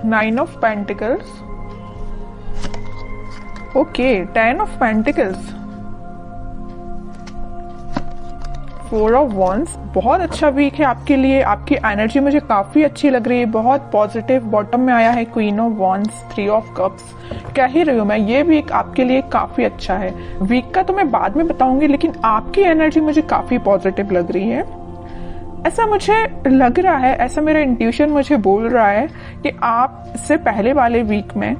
9 of pentacles, okay 10 of pentacles, 4 of wands. बहुत अच्छा week है आपके लिए, आपकी एनर्जी मुझे काफी अच्छी लग रही है, बहुत पॉजिटिव। बॉटम में आया है queen of wands, 3 of cups. कह ही रही हूँ मैं, ये वीक आपके लिए काफी अच्छा है। वीक का तो मैं बाद में बताऊंगी, लेकिन आपकी एनर्जी मुझे काफी पॉजिटिव लग रही है। ऐसा मुझे लग रहा है, ऐसा मेरा इंट्यूशन मुझे बोल रहा है कि आप इससे पहले वाले वीक में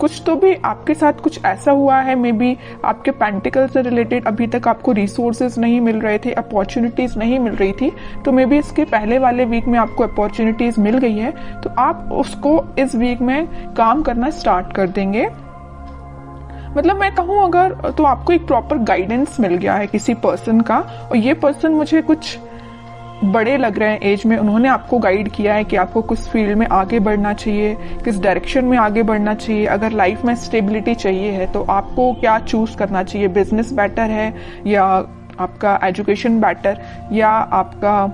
कुछ तो भी आपके साथ कुछ ऐसा हुआ है, मे बी आपके पेंटिकल से रिलेटेड अभी तक आपको रिसोर्सेज नहीं मिल रहे थे, अपॉर्चुनिटीज नहीं मिल रही थी, तो मे बी इसके पहले वाले वीक में आपको अपॉर्चुनिटीज मिल गई है, तो आप उसको इस वीक में काम करना स्टार्ट कर देंगे। मतलब मैं कहूँ अगर, तो आपको एक प्रॉपर गाइडेंस मिल गया है किसी पर्सन का, और ये पर्सन मुझे कुछ बड़े लग रहे हैं एज में। उन्होंने आपको गाइड किया है कि आपको किस फील्ड में आगे बढ़ना चाहिए, किस डायरेक्शन में आगे बढ़ना चाहिए। अगर लाइफ में स्टेबिलिटी चाहिए है तो आपको क्या चूज करना चाहिए, बिजनेस बेटर है या आपका एजुकेशन बेटर या आपका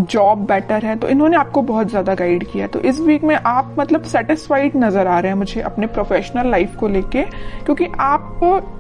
जॉब बेटर है। तो इन्होंने आपको बहुत ज्यादा गाइड किया। तो इस वीक में आप मतलब सेटिस्फाइड नजर आ रहे हैं मुझे अपने प्रोफेशनल लाइफ को लेके, क्योंकि आप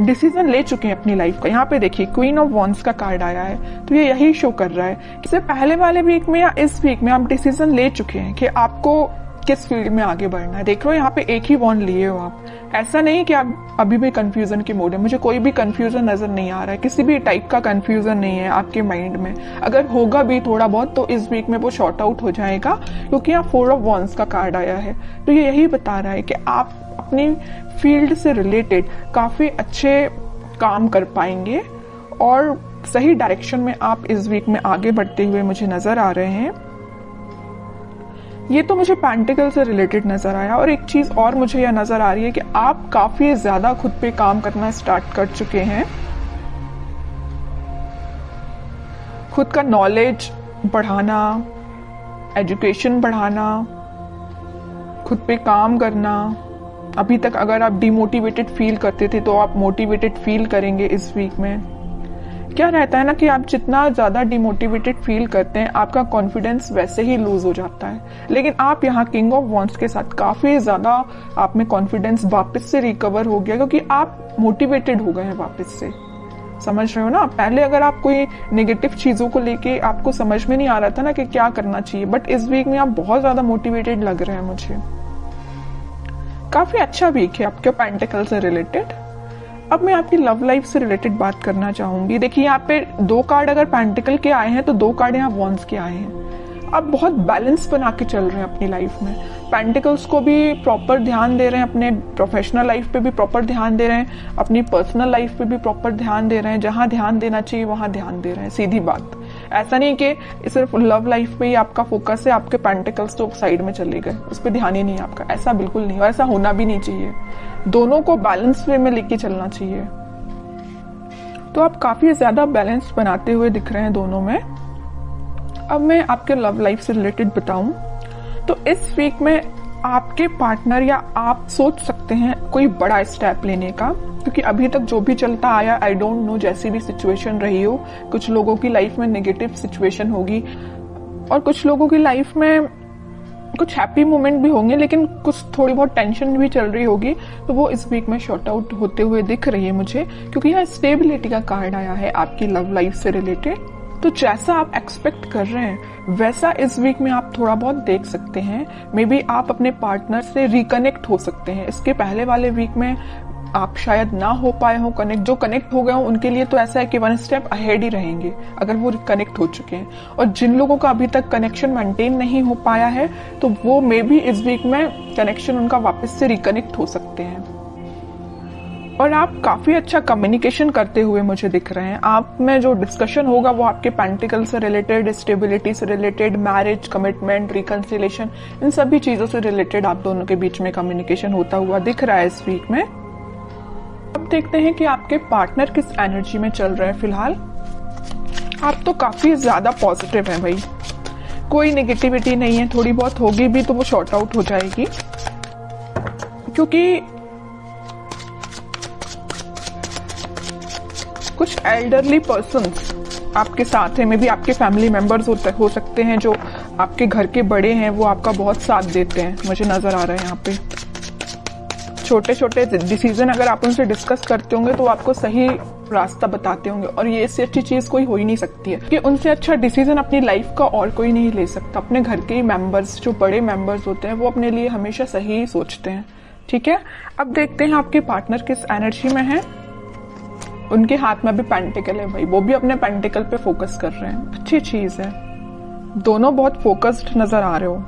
डिसीजन ले चुके हैं अपनी लाइफ का। यहाँ पे देखिए क्वीन ऑफ वॉन्ड्स का कार्ड आया है, तो ये यही शो कर रहा है कि इससे पहले वाले वीक में या इस वीक में आप डिसीजन ले चुके हैं कि आपको किस फील्ड में आगे बढ़ना है। देख लो यहाँ पे एक ही वॉन्ड लिए हो आप। ऐसा नहीं कि आप अभी भी कंफ्यूजन के मोड है, मुझे कोई भी कंफ्यूजन नजर नहीं आ रहा है, किसी भी टाइप का कंफ्यूजन नहीं है आपके माइंड में। अगर होगा भी थोड़ा बहुत तो इस वीक में वो शॉर्ट आउट हो जाएगा, क्योंकि यहाँ 4 ऑफ वॉन्ड्स का कार्ड आया है। तो ये यही बता रहा है कि आप अपनी फील्ड से रिलेटेड काफी अच्छे काम कर पाएंगे और सही डायरेक्शन में आप इस वीक में आगे बढ़ते हुए मुझे नजर आ रहे हैं। ये तो मुझे पेंटिकल से रिलेटेड नजर आया। और एक चीज और मुझे यह नजर आ रही है कि आप काफी ज्यादा खुद पे काम करना स्टार्ट कर चुके हैं, खुद का नॉलेज बढ़ाना, एजुकेशन बढ़ाना, खुद पे काम करना। अभी तक अगर आप डिमोटिवेटेड फील करते थे तो आप मोटिवेटेड फील करेंगे इस वीक में। क्या रहता है ना कि आप जितना ज्यादा डिमोटिवेटेड फील करते हैं आपका कॉन्फिडेंस वैसे ही लूज हो जाता है, लेकिन आप यहाँ किंग ऑफ वॉन्ड्स के साथ काफी ज्यादा आप में कॉन्फिडेंस वापस से रिकवर हो गया, क्योंकि आप मोटिवेटेड हो गए हैं वापस से। समझ रहे हो ना? पहले अगर आप कोई नेगेटिव चीजों को लेके आपको समझ में नहीं आ रहा था ना कि क्या करना चाहिए, बट इस वीक में आप बहुत ज्यादा मोटिवेटेड लग रहे हैं मुझे। काफी अच्छा वीक है आपके पेंटिकल से रिलेटेड। अब मैं आपकी लव लाइफ से रिलेटेड बात करना चाहूंगी। देखिए यहाँ पे 2 कार्ड अगर पेंटिकल के आए हैं तो 2 कार्ड यहाँ वॉन्ड्स के आए हैं। आप बहुत बैलेंस बना के चल रहे हैं अपनी लाइफ में। पेंटिकल्स को भी प्रॉपर ध्यान दे रहे हैं, अपने प्रोफेशनल लाइफ पे भी प्रॉपर ध्यान दे रहे हैं, अपनी पर्सनल लाइफ पे भी प्रॉपर ध्यान दे रहे हैं। जहां ध्यान देना चाहिए वहां ध्यान दे रहे हैं। सीधी बात, ऐसा नहीं कि सिर्फ लव लाइफ पे ही आपका फोकस है, आपके पेंटिकल्स तो साइड में चले गए, उस पर ध्यान ही नहीं है आपका। ऐसा बिल्कुल नहीं, और ऐसा होना भी नहीं चाहिए। दोनों को बैलेंस वे में लेके चलना चाहिए। तो आप काफी ज्यादा बैलेंस बनाते हुए दिख रहे हैं दोनों में। अब मैं आपके लव लाइफ से रिलेटेड बताऊं तो इस वीक में आपके पार्टनर या आप सोच सकते हैं कोई बड़ा स्टेप लेने का, क्योंकि अभी तक जो भी चलता आया, आई डोंट नो, जैसी भी सिचुएशन रही हो, कुछ लोगों की लाइफ में नेगेटिव सिचुएशन होगी और कुछ लोगों की लाइफ में कुछ हैप्पी मोमेंट भी होंगे, लेकिन कुछ थोड़ी बहुत टेंशन भी चल रही होगी। तो वो इस वीक में शॉर्ट आउट होते हुए दिख रही है मुझे, क्योंकि यहाँ स्टेबिलिटी का कार्ड आया है आपकी लव लाइफ से रिलेटेड। तो जैसा आप एक्सपेक्ट कर रहे हैं वैसा इस वीक में आप थोड़ा बहुत देख सकते हैं। मे बी आप अपने पार्टनर से रिकनेक्ट हो सकते हैं। इसके पहले वाले वीक में आप शायद ना हो पाए हो कनेक्ट। जो कनेक्ट हो गए हो उनके लिए तो ऐसा है कि 1 स्टेप अहेड ही रहेंगे अगर वो कनेक्ट हो चुके हैं। और जिन लोगों का अभी तक कनेक्शन मेंटेन नहीं हो पाया है तो वो मे बी इस वीक में कनेक्शन उनका वापस से रिकनेक्ट हो सकते हैं। और आप काफी अच्छा कम्युनिकेशन करते हुए मुझे दिख रहे हैं। आप में जो डिस्कशन होगा वो आपके पेंटिकल से रिलेटेड, स्टेबिलिटी से रिलेटेड, मैरिज, कमिटमेंट, रिकंसिलेशन, इन सभी चीजों से रिलेटेड आप दोनों के बीच में कम्युनिकेशन होता हुआ दिख रहा है इस वीक में। अब देखते हैं कि आपके पार्टनर किस एनर्जी में चल रहे हैं फिलहाल। आप तो काफी ज्यादा पॉजिटिव हैं भाई, कोई नेगेटिविटी नहीं है। थोड़ी बहुत होगी भी तो वो शॉर्ट आउट हो जाएगी, क्योंकि कुछ एल्डरली पर्सन्स आपके साथ हैं। मे बी आपके फैमिली मेंबर्स हो सकते हैं जो आपके घर के बड़े हैं वो आपका बहुत साथ देते हैं, मुझे नजर आ रहा है यहाँ पे। छोटे छोटे डिसीजन अगर आप उनसे डिस्कस करते होंगे तो आपको सही रास्ता बताते होंगे, और ये इससे अच्छी चीज कोई हो ही नहीं सकती है कि उनसे अच्छा डिसीजन अपनी लाइफ का और कोई नहीं ले सकता। अपने घर के ही मेंबर्स, जो बड़े मेंबर्स होते हैं, वो अपने लिए हमेशा सही ही सोचते हैं। ठीक है, अब देखते हैं आपके पार्टनर किस एनर्जी में है। उनके हाथ में भी पेंटिकल है भाई, वो भी अपने पेंटिकल पे फोकस कर रहे हैं, अच्छी चीज है। दोनों बहुत फोकस्ड नजर आ रहे हो।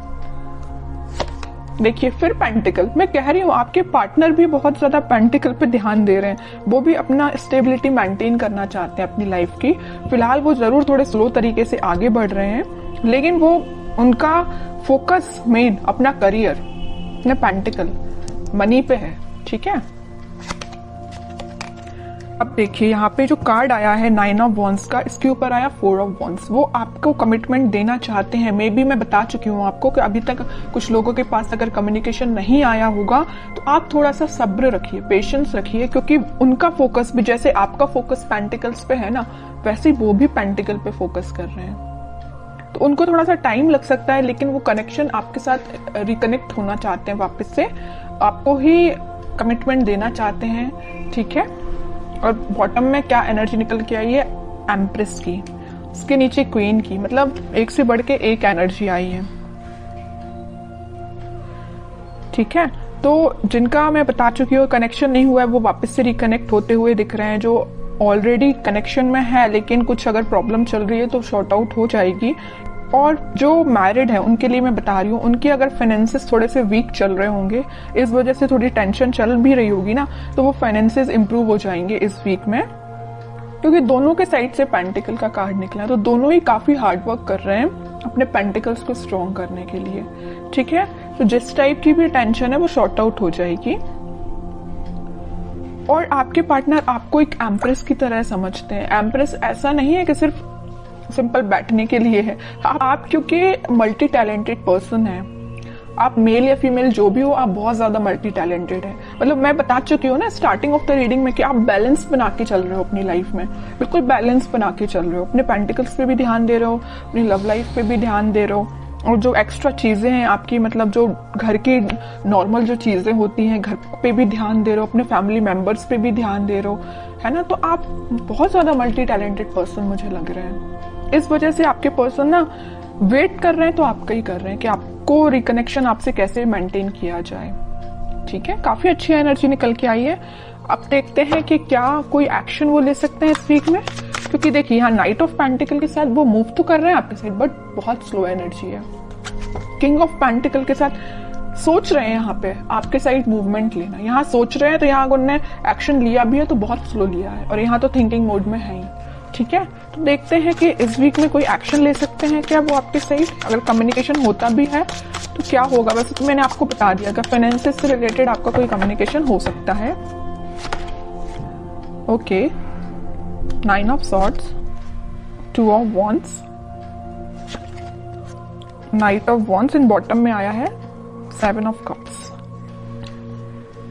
देखिए फिर पेंटिकल, मैं कह रही हूँ आपके पार्टनर भी बहुत ज्यादा पेंटिकल पे ध्यान दे रहे हैं। वो भी अपना स्टेबिलिटी मेंटेन करना चाहते हैं अपनी लाइफ की। फिलहाल वो जरूर थोड़े स्लो तरीके से आगे बढ़ रहे हैं, लेकिन वो उनका फोकस मेन अपना करियर, अपने पेंटिकल मनी पे है। ठीक है, अब देखिए यहाँ पे जो कार्ड आया है 9 ऑफ वॉन्ड्स का, इसके ऊपर आया 4 ऑफ वॉन्ड्स। वो आपको कमिटमेंट देना चाहते हैं। मे बी मैं बता चुकी हूँ आपको कि अभी तक कुछ लोगों के पास अगर कम्युनिकेशन नहीं आया होगा तो आप थोड़ा सा सब्र रखिए, पेशेंस रखिए, क्योंकि उनका फोकस भी जैसे आपका फोकस पेंटिकल्स पे है ना, वैसे ही वो भी पेंटिकल पे फोकस कर रहे हैं। तो उनको थोड़ा सा टाइम लग सकता है, लेकिन वो कनेक्शन आपके साथ रिकनेक्ट होना चाहते हैं वापस से, आपको ही कमिटमेंट देना चाहते हैं। ठीक है, और बॉटम में क्या एनर्जी निकल के आई है, एम्प्रेस की, उसके नीचे क्वीन की, मतलब एक से बढ़ के एक एनर्जी आई है। ठीक है, तो जिनका मैं बता चुकी हूँ कनेक्शन नहीं हुआ है, वो वापस से रिकनेक्ट होते हुए दिख रहे हैं। जो ऑलरेडी कनेक्शन में है लेकिन कुछ अगर प्रॉब्लम चल रही है तो शॉर्ट आउट हो जाएगी। और जो मैरिड है उनके लिए मैं बता रही हूँ, उनकी अगर फाइनेंसेस थोड़े से वीक चल रहे होंगे, इस वजह से थोड़ी टेंशन चल भी रही होगी ना, तो वो फाइनेंसेस इंप्रूव हो जाएंगे इस वीक में, क्योंकि दोनों के साइड से पेंटिकल का कार्ड निकला है। तो दोनों ही काफी हार्ड वर्क कर रहे हैं अपने पेंटिकल्स को स्ट्रॉन्ग करने के लिए। ठीक है, तो जिस टाइप की भी टेंशन है वो शॉर्ट आउट हो जाएगी। और आपके पार्टनर आपको एक एम्प्रेस की तरह समझते हैं। एम्प्रेस ऐसा नहीं है कि सिर्फ सिंपल बैठने के लिए है। आप क्योंकि मल्टी टैलेंटेड पर्सन है, आप मेल या फीमेल जो भी हो, आप बहुत ज्यादा मल्टी टैलेंटेड है। मतलब मैं बता चुकी हूँ ना स्टार्टिंग ऑफ द रीडिंग में कि आप बैलेंस बना के चल रहे हो अपनी लाइफ में, बिल्कुल बैलेंस बना के चल रहे हो। अपने पेंटिकल्स पे भी ध्यान दे रहे हो, अपनी लव लाइफ पे भी ध्यान दे रहे हो, और जो एक्स्ट्रा चीजें हैं आपकी, मतलब जो घर की नॉर्मल जो चीजें होती हैं, घर पे भी ध्यान दे रहे हो, अपने फैमिली मेंबर्स पे भी ध्यान दे रहे हो, है ना। तो आप बहुत ज्यादा मल्टी टैलेंटेड पर्सन मुझे लग रहे हैं। इस वजह से आपके पर्सन ना वेट कर रहे हैं, तो आपका ही कर रहे हैं कि आपको रिकनेक्शन आपसे कैसे मेंटेन किया जाए। ठीक है, काफी अच्छी एनर्जी निकल के आई है। अब देखते हैं कि क्या कोई एक्शन वो ले सकते हैं इस वीक में, क्योंकि देखिए यहाँ नाइट ऑफ पेंटिकल के साथ वो मूव तो कर रहे हैं आपके साइड, बट बहुत स्लो एनर्जी है। किंग ऑफ पेंटिकल के साथ सोच रहे हैं यहाँ पे आपके साइड मूवमेंट लेना, यहाँ सोच रहे हैं, तो यहाँ उन्होंने एक्शन लिया भी है तो बहुत स्लो लिया है, और यहाँ तो थिंकिंग मोड में है ही। ठीक है, तो देखते हैं कि इस वीक में कोई एक्शन ले सकते हैं क्या वो आपके साइड। अगर कम्युनिकेशन होता भी है तो क्या होगा। वैसे तो मैंने आपको बता दिया कि फाइनेंसेस से रिलेटेड आपका कोई कम्युनिकेशन हो सकता है। Okay, 9 of swords, 2 of wands, night of wands, in bottom में आया है 7 ऑफ कप्स।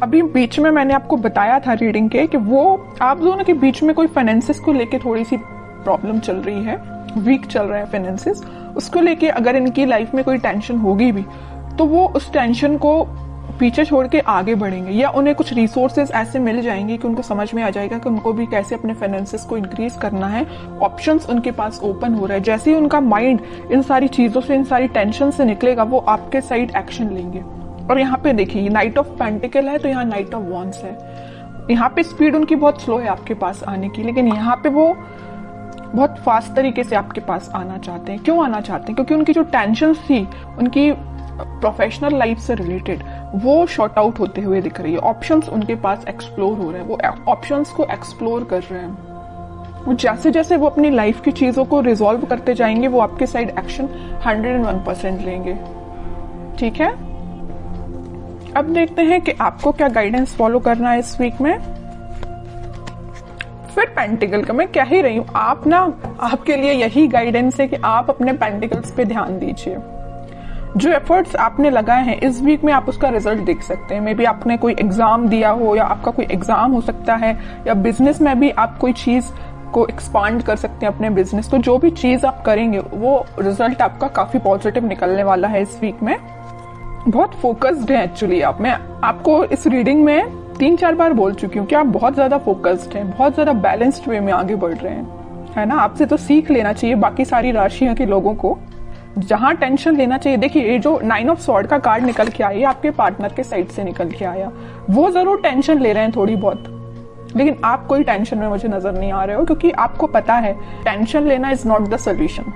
अभी बीच में मैंने आपको बताया था रीडिंग के कि वो आप दोनों के बीच में कोई फाइनेंसेस को लेके थोड़ी सी प्रॉब्लम चल रही है, वीक चल रहा है फाइनेंसेस। उसको लेके अगर इनकी लाइफ में कोई टेंशन होगी भी तो वो उस टेंशन को पीछे छोड़ के आगे बढ़ेंगे, या उन्हें कुछ रिसोर्सेज ऐसे मिल जाएंगे कि उनको समझ में आ जाएगा कि उनको भी कैसे अपने फाइनेंसेस को इंक्रीज करना है। ऑप्शंस उनके पास ओपन हो रहा है। जैसे ही उनका माइंड इन सारी चीजों से, इन सारी टेंशन से निकलेगा, वो आपके साइड एक्शन लेंगे। और यहाँ पे देखिए नाइट ऑफ पेंटिकल है तो यहाँ नाइट ऑफ वॉन्ड्स है। यहाँ पे स्पीड उनकी बहुत स्लो है आपके पास आने की, लेकिन यहाँ पे वो बहुत फास्ट तरीके से आपके पास आना चाहते हैं। क्यों आना चाहते हैं? क्योंकि उनकी जो टेंशन थी उनकी प्रोफेशनल लाइफ से रिलेटेड, वो शॉर्ट आउट होते हुए दिख रही है। ऑप्शंस उनके पास एक्सप्लोर हो रहे हैं, वो ऑप्शंस को एक्सप्लोर कर रहे हैं। जैसे जैसे वो अपनी लाइफ की चीजों को रिजॉल्व करते जाएंगे, वो आपके साइड एक्शन 101% लेंगे। ठीक है, अब देखते हैं कि आपको क्या गाइडेंस फॉलो करना है इस वीक में। फिर पेंटिकल का मैं कह ही रही हूं, आप ना, आपके लिए यही गाइडेंस है कि आप अपने पेंटिकल्स पे ध्यान दीजिए। जो एफर्ट्स आपने लगाए हैं इस वीक में आप उसका रिजल्ट देख सकते हैं। मे बी आपने कोई एग्जाम दिया हो, या आपका कोई एग्जाम हो सकता है, या बिजनेस में भी आप कोई चीज को एक्सपांड कर सकते हैं अपने बिजनेस। तो जो भी चीज आप करेंगे वो रिजल्ट आपका काफी पॉजिटिव निकलने वाला है इस वीक में। बहुत फोकस्ड है एक्चुअली आप। मैं आपको इस रीडिंग में 3-4 बार बोल चुकी हूँ कि आप बहुत ज्यादा फोकस्ड हैं, बहुत ज्यादा बैलेंस्ड वे में आगे बढ़ रहे हैं, है ना। आपसे तो सीख लेना चाहिए बाकी सारी राशियों के लोगों को, जहां टेंशन लेना चाहिए। देखिए ये जो 9 ऑफ स्वॉर्ड का कार्ड निकल के आया, आपके पार्टनर के साइड से निकल के आया, वो जरूर टेंशन ले रहे हैं थोड़ी बहुत, लेकिन आप कोई टेंशन में मुझे नजर नहीं आ रहे हो, क्योंकि आपको पता है टेंशन लेना इज नॉट द सोल्यूशन।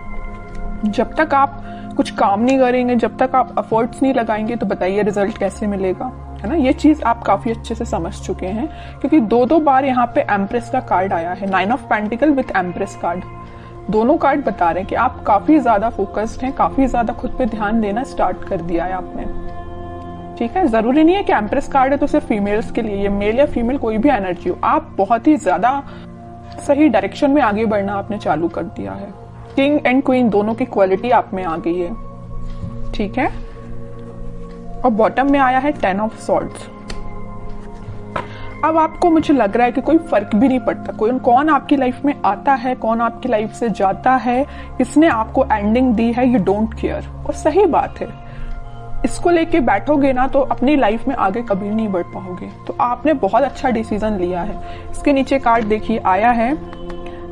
जब तक आप कुछ काम नहीं करेंगे, जब तक आप एफर्ट्स नहीं लगाएंगे, तो बताइए रिजल्ट कैसे मिलेगा, है ना। ये चीज आप काफी अच्छे से समझ चुके हैं, क्योंकि 2-2 बार यहाँ पे एम्प्रेस का कार्ड आया है, 9 of pentacle with empress card. दोनों कार्ड बता रहे हैं कि आप काफी ज्यादा फोकस्ड हैं, काफी ज्यादा खुद पे ध्यान देना स्टार्ट कर दिया है आपने, ठीक है। जरूरी नहीं है कि एम्प्रेस कार्ड है तो सिर्फ फीमेल्स के लिए, ये मेल या फीमेल कोई भी एनर्जी हो, आप बहुत ही ज्यादा सही डायरेक्शन में आगे बढ़ना आपने चालू कर दिया है। किंग एंड क्वीन दोनों की क्वालिटी आप में आ गई है, ठीक है। और बॉटम में आया है 10 ऑफ सॉर्ड्स। अब आपको मुझे लग रहा है कि कोई फर्क भी नहीं पड़ता कौन आपकी लाइफ में आता है, कौन आपकी लाइफ से जाता है, किसने आपको एंडिंग दी है, यू डोंट केयर। और सही बात है, इसको लेके बैठोगे ना तो अपनी लाइफ में आगे कभी नहीं बढ़ पाओगे। तो आपने बहुत अच्छा डिसीजन लिया है। इसके नीचे कार्ड देखिए आया है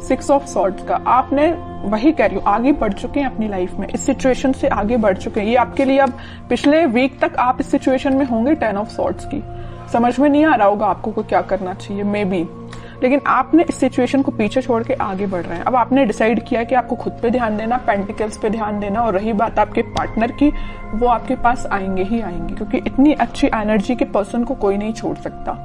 6 ऑफ सॉर्ड्स का। आपने, वही कह रही हूँ, आगे बढ़ चुके हैं अपनी लाइफ में, इस सिचुएशन से आगे बढ़ चुके हैं। ये आपके लिए, अब पिछले वीक तक आप इस सिचुएशन में होंगे 10 ऑफ सॉर्ड्स की, समझ में नहीं आ रहा होगा आपको क्या करना चाहिए मे बी, लेकिन आपने इस सिचुएशन को पीछे छोड़ के आगे बढ़ रहे हैं। अब आपने डिसाइड किया कि आपको खुद पे ध्यान देना, पेंटिकल्स पे ध्यान देना, और रही बात आपके पार्टनर की, वो आपके पास आएंगे ही आएंगे, क्योंकि इतनी अच्छी एनर्जी के पर्सन को कोई नहीं छोड़ सकता।